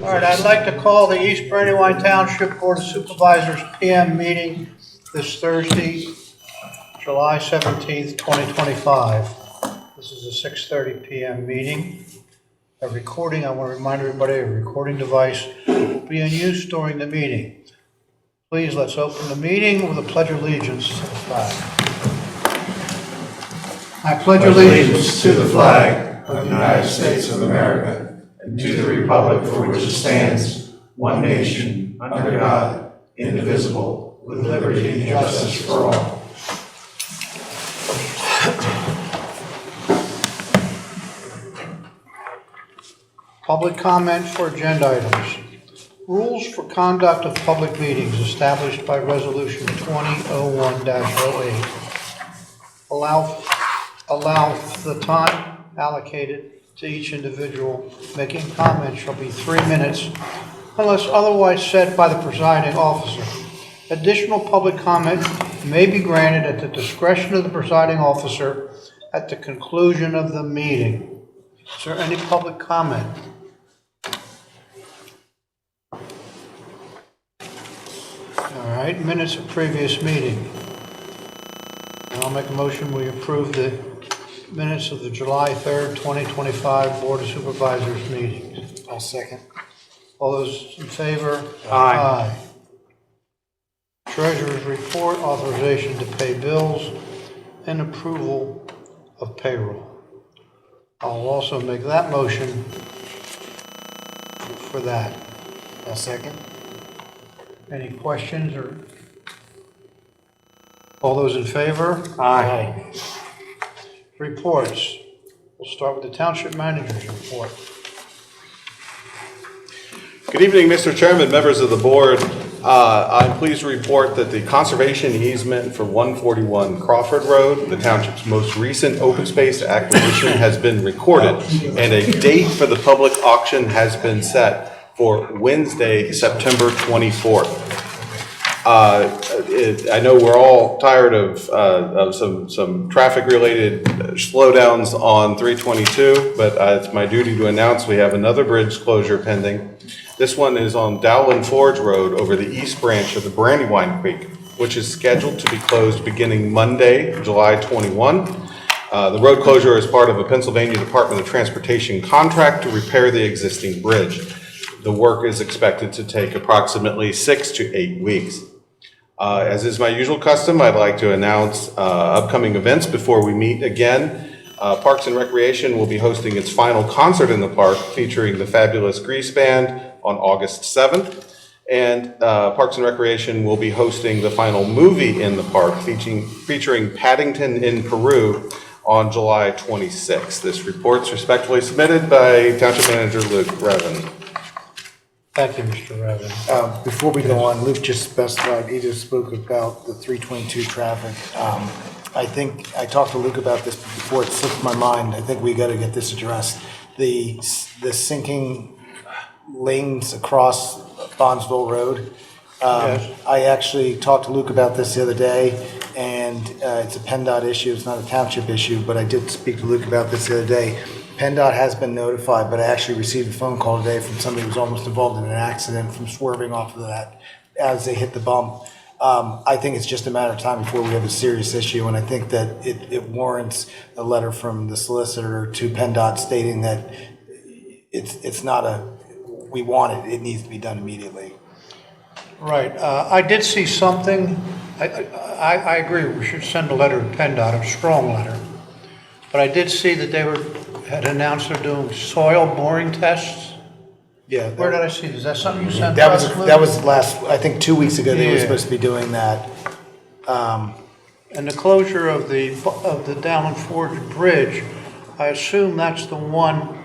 All right, I'd like to call the East Brandywine Township Board of Supervisors PM meeting this Thursday, July 17th, 2025. This is a 6:30 PM meeting. A recording, I want to remind everybody, a recording device will be in use during the meeting. Please, let's open the meeting with a pledge of allegiance to the flag. I pledge allegiance to the flag of the United States of America and to the republic for which it stands, one nation, under God, indivisible, with liberty and justice for all. Public comment for agenda items. Rules for conduct of public meetings established by Resolution 2001-08 allow the time allocated to each individual making comments shall be 3 minutes unless otherwise said by the presiding officer. Additional public comment may be granted at the discretion of the presiding officer at the conclusion of the meeting. Is there any public comment? All right, minutes of previous meeting. I'll make a motion we approve the minutes of the July 3rd, 2025 Board of Supervisors meeting. I'll second. All those in favor? Aye. Treasurer's report, authorization to pay bills, and approval of payroll. I'll also make that motion for that. I'll second. Any questions or? All those in favor? Aye. Reports. We'll start with the Township Manager's report. Good evening, Mr. Chairman, members of the board. I'm pleased to report that the conservation easement for 141 Crawford Road, the township's most recent open space acquisition, has been recorded, and a date for the public auction has been set for Wednesday, September 24th. I know we're all tired of some traffic-related slowdowns on 322, but it's my duty to announce we have another bridge closure pending. This one is on Dowland Forge Road over the east branch of the Brandywine Creek, which is scheduled to be closed beginning Monday, July 21. The road closure is part of a Pennsylvania Department of Transportation contract to repair the existing bridge. The work is expected to take approximately 6 to 8 weeks. As is my usual custom, I'd like to announce upcoming events before we meet again. Parks and Recreation will be hosting its final concert in the park featuring the fabulous Grease Band on August 7th. And Parks and Recreation will be hosting the final movie in the park featuring Paddington in Peru on July 26th. This report's respectfully submitted by Township Manager Luke Revin. Thank you, Mr. Revin. Before we go on, Luke just specified, he just spoke about the 322 traffic. I think I talked to Luke about this before it slipped my mind. I think we got to get this addressed. The sinking lanes across Bondsville Road. Yes. I actually talked to Luke about this the other day, and it's a PennDOT issue. It's not a township issue, but I did speak to Luke about this the other day. PennDOT has been notified, but I actually received a phone call today from somebody who was almost involved in an accident from swerving off of that as they hit the bump. I think it's just a matter of time before we have a serious issue, and I think that it warrants a letter from the solicitor to PennDOT stating that it's not we want it, it needs to be done immediately. Right. I did see something. I agree. We should send a letter to PennDOT, a strong letter. But I did see that they had announced they're doing soil boring tests. Yeah. Where did I see this? Is that something you sent That us? was last, I think 2 weeks ago, they were Yeah. supposed to be doing that. And the closure of the Dowland Forge Bridge, I assume that's the one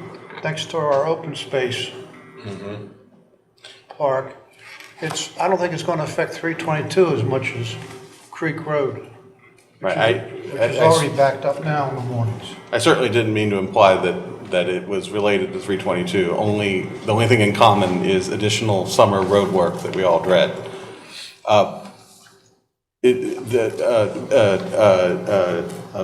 next to our open space park. I don't think it's going to affect 322 as much as Creek Road, Right. which is already backed up now in the mornings. I certainly didn't mean to imply that it was related to 322. The only thing in common is additional summer road work that we all dread.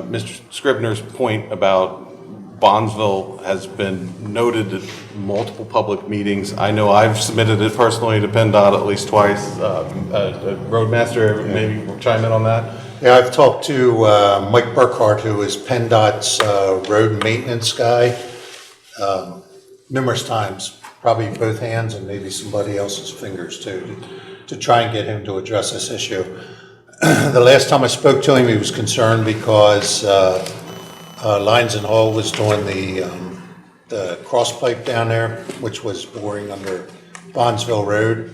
Mr. Scribner's point about Bondsville has been noted at multiple public meetings. I know I've submitted it personally to PennDOT at least twice. Roadmaster, maybe chime in on that? Yeah, I've talked to Mike Burkhart, who is PennDOT's road maintenance guy, numerous times, probably both hands and maybe somebody else's fingers too, to try and get him to address this issue. The last time I spoke to him, he was concerned because Lyons and Hall was doing the cross pipe down there, which was boring under Bondsville Road.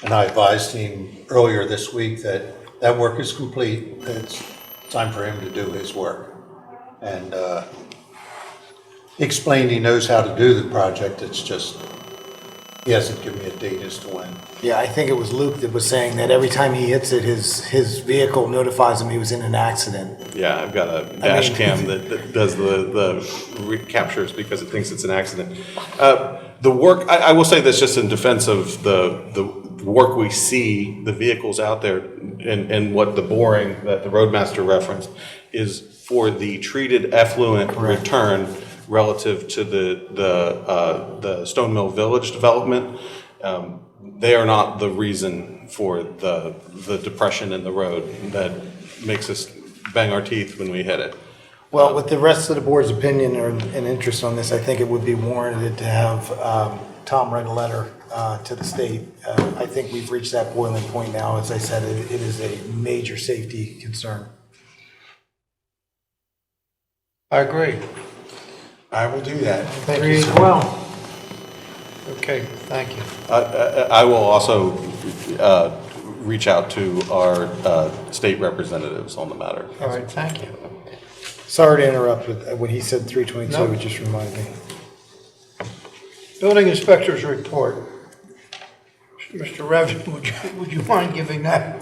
And I advised him earlier this week that that work is complete. It's time for him to do his work. And he explained he knows how to do the project. It's just, he hasn't given me a date as to when. Yeah, I think it was Luke that was saying that every time he hits it, his vehicle notifies him he was in an accident. Yeah, I've got a dash cam that does the captures because it thinks it's an accident. The work, I will say this just in defense of the work we see, the vehicles out there, and what the boring that the Roadmaster referenced is for the treated effluent return relative to the Stone Mill Village development. They are not the reason for the depression in the road that makes us bang our teeth when we hit it. Well, with the rest of the board's opinion or an interest on this, I think it would be warranted to have Tom write a letter to the state. I think we've reached that boiling point now. As I said, it is a major safety concern. I agree. I will do that. Thank you as well. Okay, thank you. I will also reach out to our state representatives on the matter. All right, thank you. Sorry to interrupt with when he said 322, No. it just reminded me. Building inspector's report. Mr. Revan, would you mind giving that?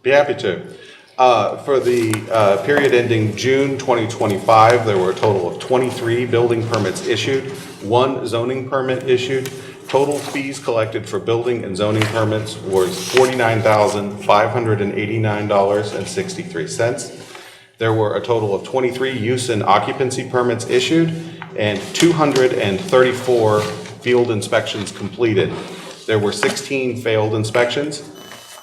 Be happy to. For the period ending June 2025, there were a total of 23 building permits issued, 1 zoning permit issued. Total fees collected for building and zoning permits was $49,589.63. There were a total of 23 use and occupancy permits issued and 234 field inspections completed. There were 16 failed inspections,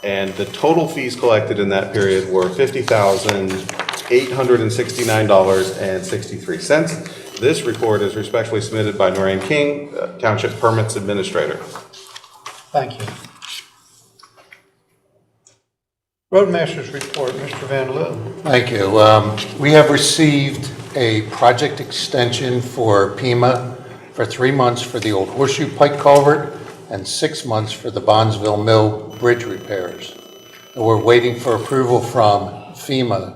and the total fees collected in that period were $50,869.63. This report is respectfully submitted by Noreen King, Township Permits Administrator. Thank you. Roadmaster's report, Mr. Van Loo. Thank you. We have received a project extension for Pima for 3 months for the old Horseshoe Pike Culvert and 6 months for the Bondsville Mill Bridge repairs. And we're waiting for approval from FEMA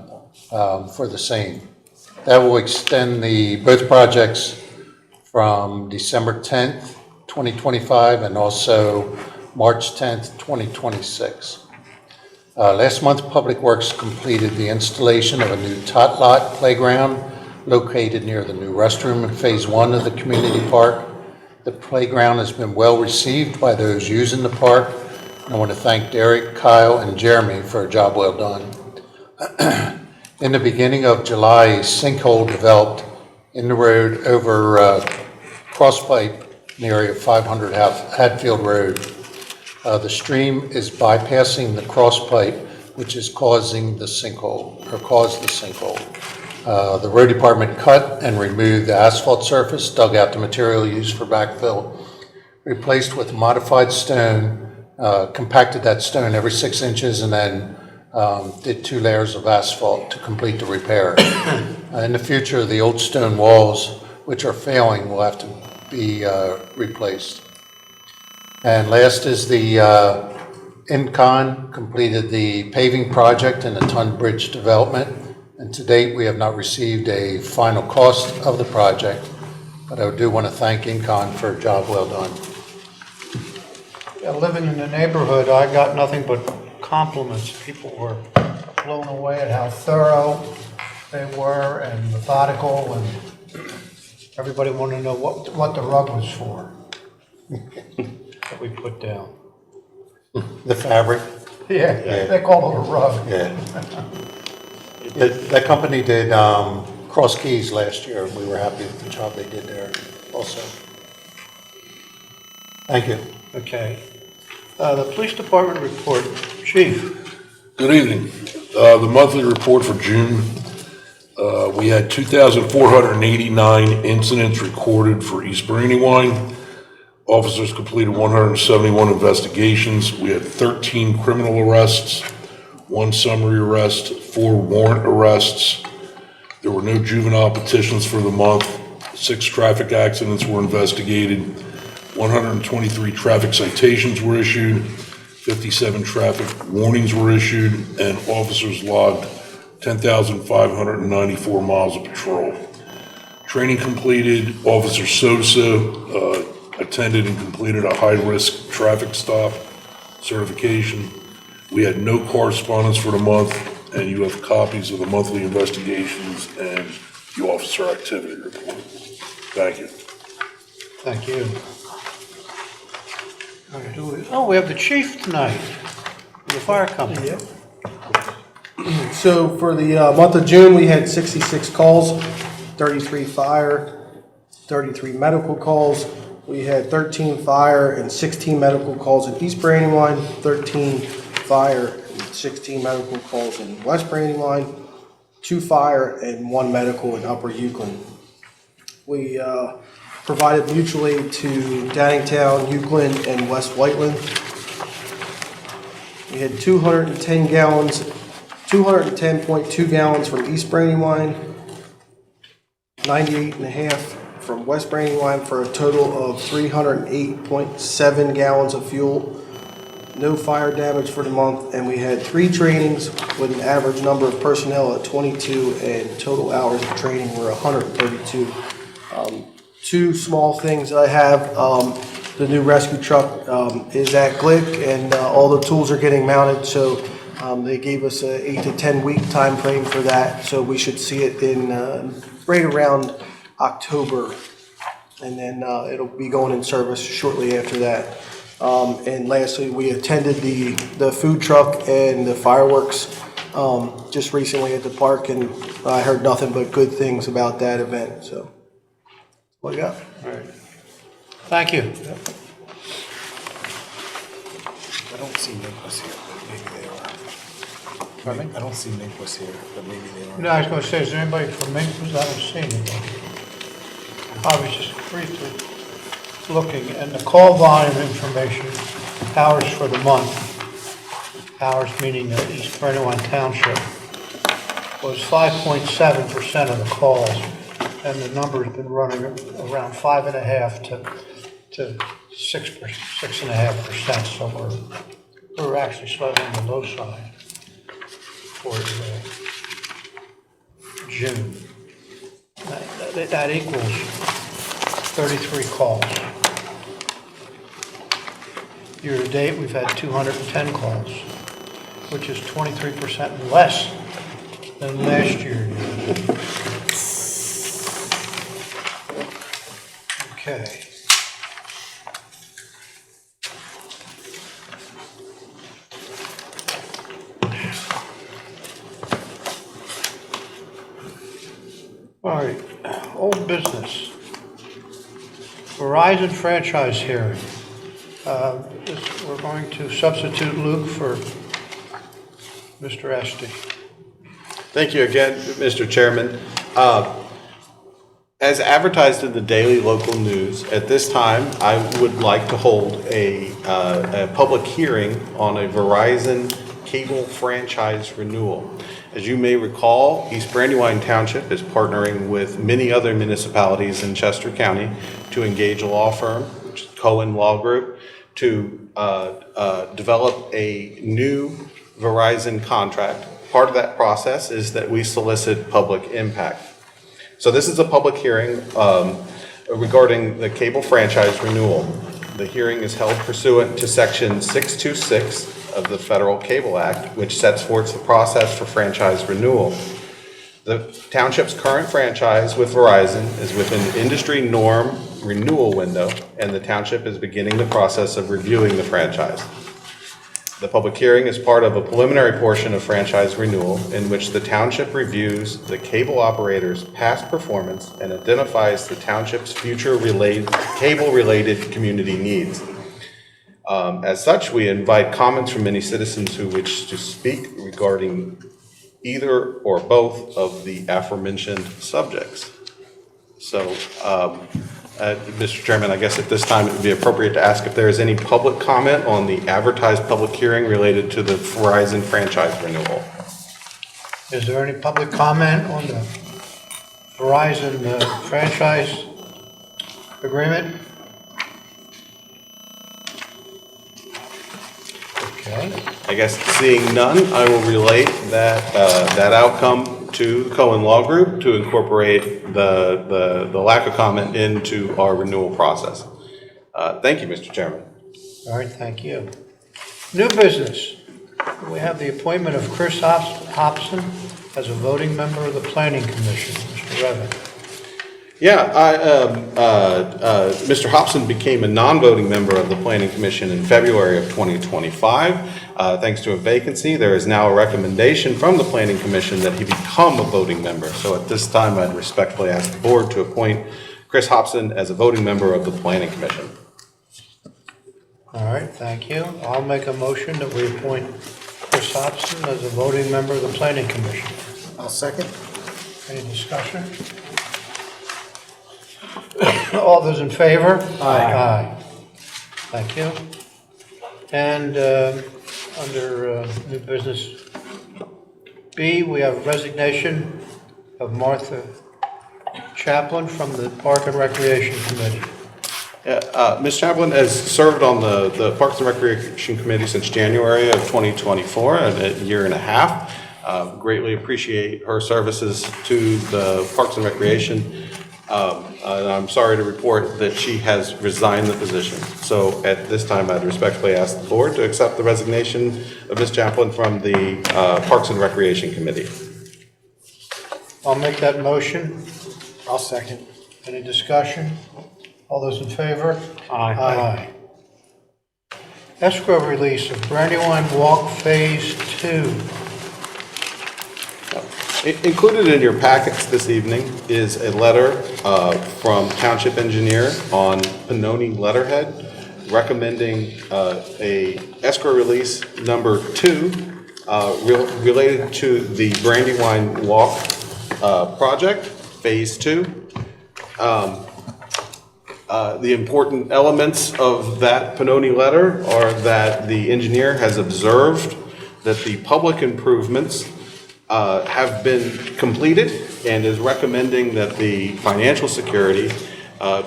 for the same. That will extend both projects from December 10th, 2025 and also March 10th, 2026. Last month, Public Works completed the installation of a new tot lot playground located near the new restroom in Phase 1 of the community park. The playground has been well received by those using the park. I want to thank Derek, Kyle, and Jeremy for a job well done. In the beginning of July, a sinkhole developed in the road over crosspipe in the area of 500 Hatfield Road. The stream is bypassing the crosspipe, which is causing the sinkhole, or caused the sinkhole. The road department cut and removed the asphalt surface, dug out the material used for backfill, replaced with modified stone, compacted that stone every 6 inches, and then did 2 layers of asphalt to complete the repair. In the future, the old stone walls, which are failing, will have to be replaced. And last is the INCON completed the paving project and the Ton Bridge development. And to date, we have not received a final cost of the project, but I do want to thank INCON for a job well done. Yeah, living in the neighborhood, I got nothing but compliments. People were blown away at how thorough they were and methodical, and everybody wanted to know what the rug was for that we put down. The fabric, Yeah, they call it a rug. yeah. That company did Cross Keys last year, and we were happy with the job they did there also. Thank you. Okay. The police department report, Chief. Good evening. The monthly report for June, we had 2,489 incidents recorded for East Brandywine. Officers completed 171 investigations. We had 13 criminal arrests, 1 summary arrest, 4 warrant arrests. There were no juvenile petitions for the month. 6 traffic accidents were investigated. 123 traffic citations were issued. 57 traffic warnings were issued, and officers logged 10,594 miles of patrol. Training completed. Officer Sosa attended and completed a high-risk traffic stop certification. We had no correspondence for the month, and you have copies of the monthly investigations and the officer activity report. Thank you. Thank you. Oh, we have the chief tonight, from the fire company. So for the month of June, we had 66 calls, 33 fire, 33 medical calls. We had 13 fire and 16 medical calls in East Brandywine, 13 fire and 16 medical calls in West Brandywine, 2 fire and 1 medical in Upper Euclid. We provided mutual aid to Downingtown, Euclid, and West Whiteland. We had 210 gallons, 210.2 gallons from East Brandywine, 98.5 from West Brandywine, for a total of 308.7 gallons of fuel. No fire damage for the month, and we had 3 trainings with an average number of personnel at 22, and total hours of training were 132. 2 small things that I have. The new rescue truck is at Glick, and all the tools are getting mounted, so they gave us a 8 to 10 week time frame for that, so we should see it in right around October, and then it'll be going in service shortly after that. And lastly, we attended the food truck and the fireworks just recently at the park, and I heard nothing but good things about that event. So, what you got? All right. Thank you. I don't see Nicholas here, but maybe they are. Pardon me? I don't see Nicholas here, but maybe they are. No, I was going to say, is there anybody from Minkus? I don't see anybody. I was just briefly looking, and the call volume information, hours for the month, hours meaning East Brandywine Township, was 5.7% of the calls, and the number's been running around 5.5% to 6.5%, so we're actually slightly on the low side for June. That equals 33 calls. Year to date, we've had 210 calls, which is 23% less than last year. Okay. All right, old business. Verizon franchise hearing. We're going to substitute Luke for Mr. Estee. Thank you again, Mr. Chairman. As advertised in the daily local news, at this time, I would like to hold a public hearing on a Verizon cable franchise renewal. As you may recall, East Brandywine Township is partnering with many other municipalities in Chester County to engage a law firm, which is Cohen Law Group, to develop a new Verizon contract. Part of that process is that we solicit public impact. So this is a public hearing regarding the cable franchise renewal. The hearing is held pursuant to Section 626 of the Federal Cable Act, which sets forth the process for franchise renewal. The township's current franchise with Verizon is within the industry norm renewal window, and the township is beginning the process of reviewing the franchise. The public hearing is part of a preliminary portion of franchise renewal in which the township reviews the cable operator's past performance and identifies the township's future cable-related community needs. As such, we invite comments from any citizens who wish to speak regarding either or both of the aforementioned subjects. So, Mr. Chairman, I guess at this time it would be appropriate to ask if there is any public comment on the advertised public hearing related to the Verizon franchise renewal. Is there any public comment on the Verizon franchise agreement? Okay. I guess seeing none, I will relate that outcome to the Cohen Law Group to incorporate the lack of comment into our renewal process. Thank you, Mr. Chairman. All right, thank you. New business. We have the appointment of Chris Hobson as a voting member of the Planning Commission. Mr. Revin. Yeah, Mr. Hobson became a non-voting member of the Planning Commission in February of 2025. Thanks to a vacancy, there is now a recommendation from the Planning Commission that he become a voting member. So at this time, I'd respectfully ask the board to appoint Chris Hobson as a voting member of the Planning Commission. All right, thank you. I'll make a motion that we appoint Chris Hobson as a voting member of the Planning Commission. I'll second. Any discussion? All those in favor? Aye. Thank you. And under new business B, we have resignation of Martha Chaplin from the Park and Recreation Committee. Ms. Chaplin has served on the Parks and Recreation Committee since January of 2024, a year and a half. Greatly appreciate her services to the Parks and Recreation. And I'm sorry to report that she has resigned the position. So at this time, I'd respectfully ask the board to accept the resignation of Ms. Chaplin from the Parks and Recreation Committee. I'll make that motion. I'll second. Any discussion? All those in favor? Aye. Escrow release of Brandywine Walk Phase 2. Included in your packets this evening is a letter from Township Engineer on Pannoni letterhead recommending a escrow release number 2 related to the Brandywine Walk project, Phase 2. The important elements of that Pannoni letter are that the engineer has observed that the public improvements have been completed and is recommending that the financial security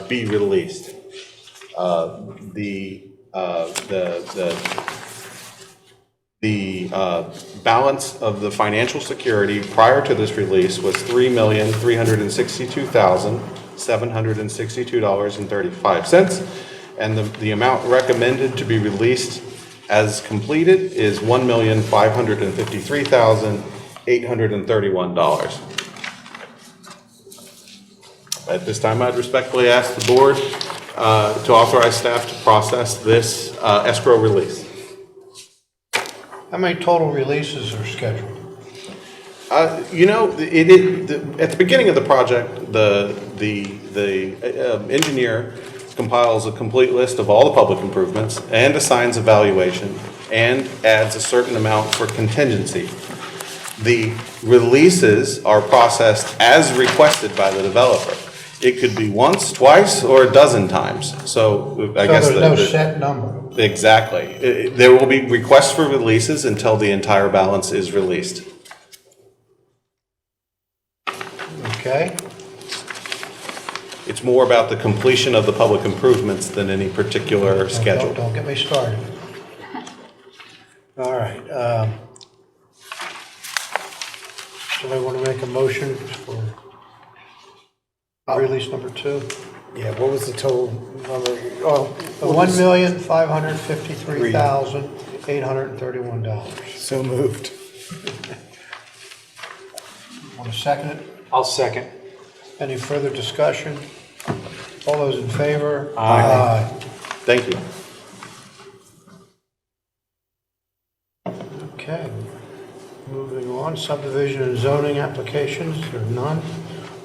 be released. The balance of the financial security prior to this release was $3,362,762.35, and the amount recommended to be released as completed is $1,553,831. At this time, I'd respectfully ask the board to authorize staff to process this escrow release. How many total releases are scheduled? At the beginning of the project, the engineer compiles a complete list of all the public improvements and assigns a valuation and adds a certain amount for contingency. The releases are processed as requested by the developer. It could be once, twice, or a dozen times. So I guess there's no set number. Exactly. There will be requests for releases until the entire balance is released. Okay. It's more about the completion of the public improvements than any particular schedule. Don't get me started. All right. Somebody want to make a motion for release number 2? Yeah, what was the total number? Oh, $1,553,831. so moved. Want to second it? I'll second. Any further discussion? All those in favor? Aye. Thank you. on. Subdivision and zoning applications, there are none.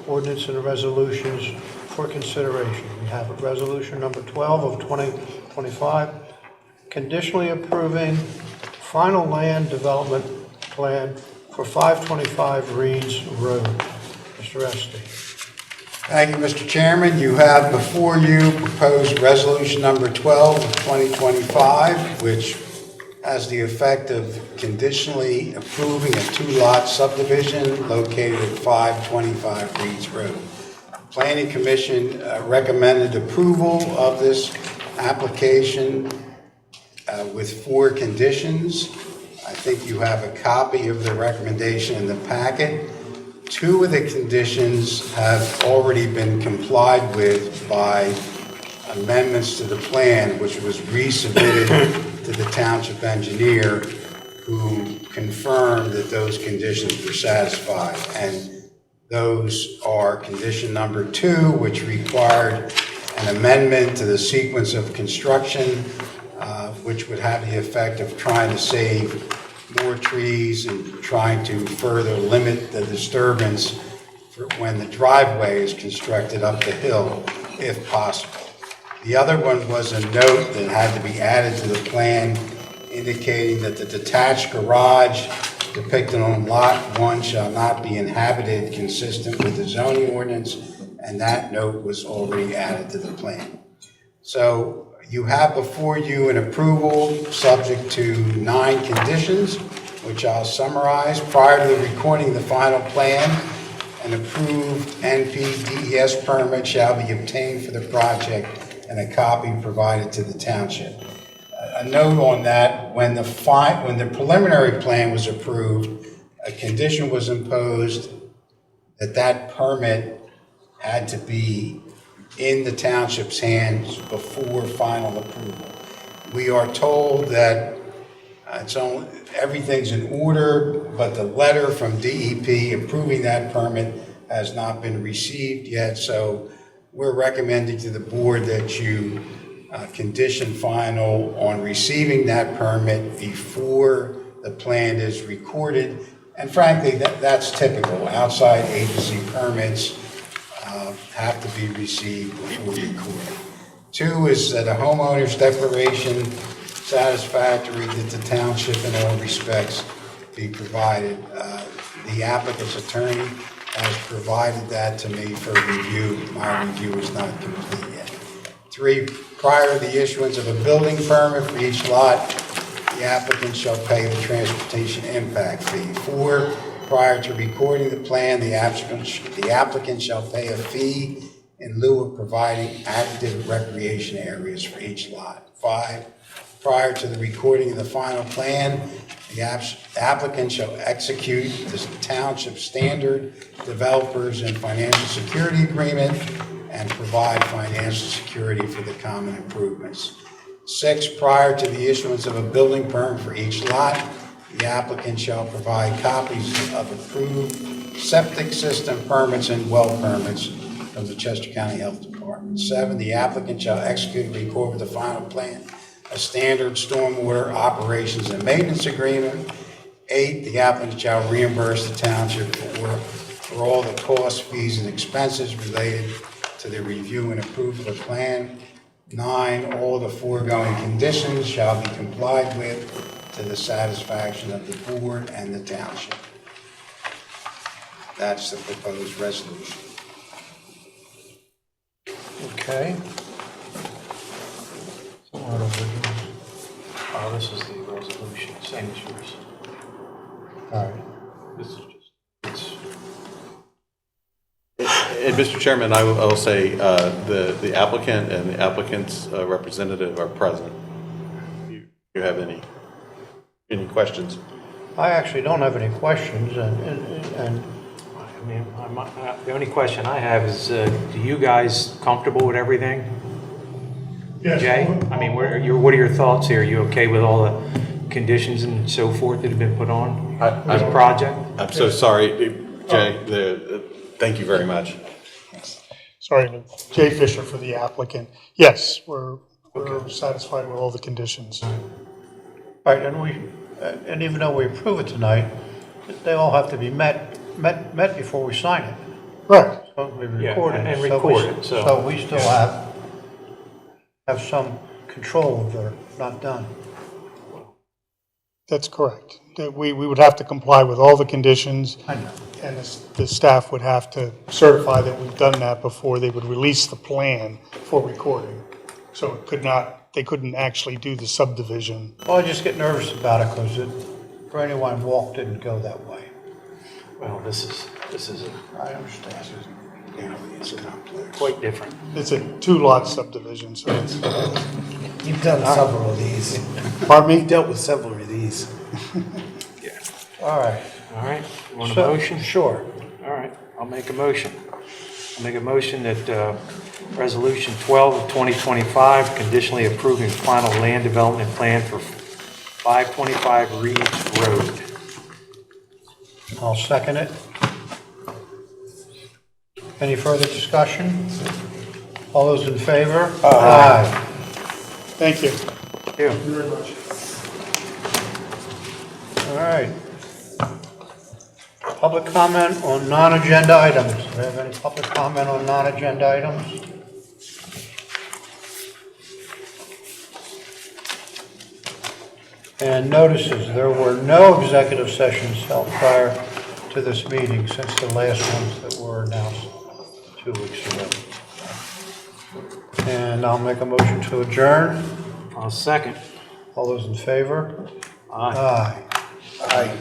Ordinance and resolutions for consideration. We have resolution number 12 of 2025, conditionally approving final land development plan for 525 Reeds Road. Mr. Esty. Thank you, Mr. Chairman. You have before you proposed resolution number 12 of 2025, which has the effect of conditionally approving a two-lot subdivision located at 525 Reeds Road. The Planning Commission recommended approval of this application with 4 conditions. I think you have a copy of the recommendation in the packet. 2 of the conditions have already been complied with by amendments to the plan, which was resubmitted to the township engineer, who confirmed that those conditions were satisfied. And those are condition number 2, which required an amendment to the sequence of construction, which would have the effect of trying to save more trees and trying to further limit the disturbance for when the driveway is constructed up the hill, if possible. The other one was a note that had to be added to the plan indicating that the detached garage depicted on lot 1 shall not be inhabited consistent with the zoning ordinance, and that note was already added to the plan. So you have before you an approval subject to 9 conditions, which I'll summarize. Prior to the recording of the final plan, an approved NPDES permit shall be obtained for the project and a copy provided to the township. A note on that, when the preliminary plan was approved, a condition was imposed that that permit had to be in the township's hands before final approval. We are told that everything's in order, but the letter from DEP approving that permit has not been received yet, so we're recommending to the board that you condition final on receiving that permit before the plan is recorded. And frankly, that's typical. Outside agency permits have to be received before recorded. 2 is that a homeowner's declaration satisfactory that the township in all respects be provided. The applicant's attorney has provided that to me for review. My review is not complete yet. 3, prior to the issuance of a building permit for each lot, the applicant shall pay the transportation impact fee. 4, prior to recording the plan, the applicant shall pay a fee in lieu of providing active recreation areas for each lot. 5, prior to the recording of the final plan, the applicant shall execute the township standard developers and financial security agreement and provide financial security for the common improvements. 6, prior to the issuance of a building permit for each lot, the applicant shall provide copies of approved septic system permits and well permits from the Chester County Health Department. 7, the applicant shall execute and record with the final plan a standard stormwater operations and maintenance agreement. 8, the applicant shall reimburse the township for all the costs, fees, and expenses related to the review and approval of the plan. 9, all the foregoing conditions shall be complied with to the satisfaction of the board and the township. That's the proposed resolution. Okay. Oh, this is the resolution, same as yours. All right. This is just, And Mr. Chairman, I will say, the applicant and the applicant's representative are present. Do you have any questions? I actually don't have any questions, and I mean, the only question I have is, do you guys comfortable with everything? Yes. Jay? I mean, what are your thoughts here? Are you okay with all the conditions and so forth that have been put on this project? I'm so sorry, Jay. Thank you very much. Sorry, Jay Fisher for the applicant. Yes, we're satisfied with all the conditions. all right, and even though we approve it tonight, they all have to be met before we sign it. Right. So we Yeah, record it. and So we- record it, so- So we still have some control if they're not done. That's correct. That we would have to comply with all the conditions, I know. and the staff would have to certify that we've done that before they would release the plan for recording. So they couldn't actually do the subdivision. Well, I just get nervous about it because Brandywine Walk didn't go that way. Well, this is I understand. quite different. It's a two-lot subdivision, so it's, You've done several of these. pardon me? You've dealt with several of these. All right. All right, you want a So- motion? Sure. All right, I'll make a motion. I'll make a motion that Resolution 12 of 2025, conditionally approving final land development plan for 525 Reeves Road. I'll second it. Any further discussion? All those in favor? Aye. Thank you. Yeah. All right. Public comment on non-agenda items. Do we have any public comment on non-agenda items? And notices, there were no executive sessions held prior to this meeting since the last ones that were announced 2 weeks ago. And I'll make a motion to adjourn. I'll second. All those in favor? Aye. Aye. Aye.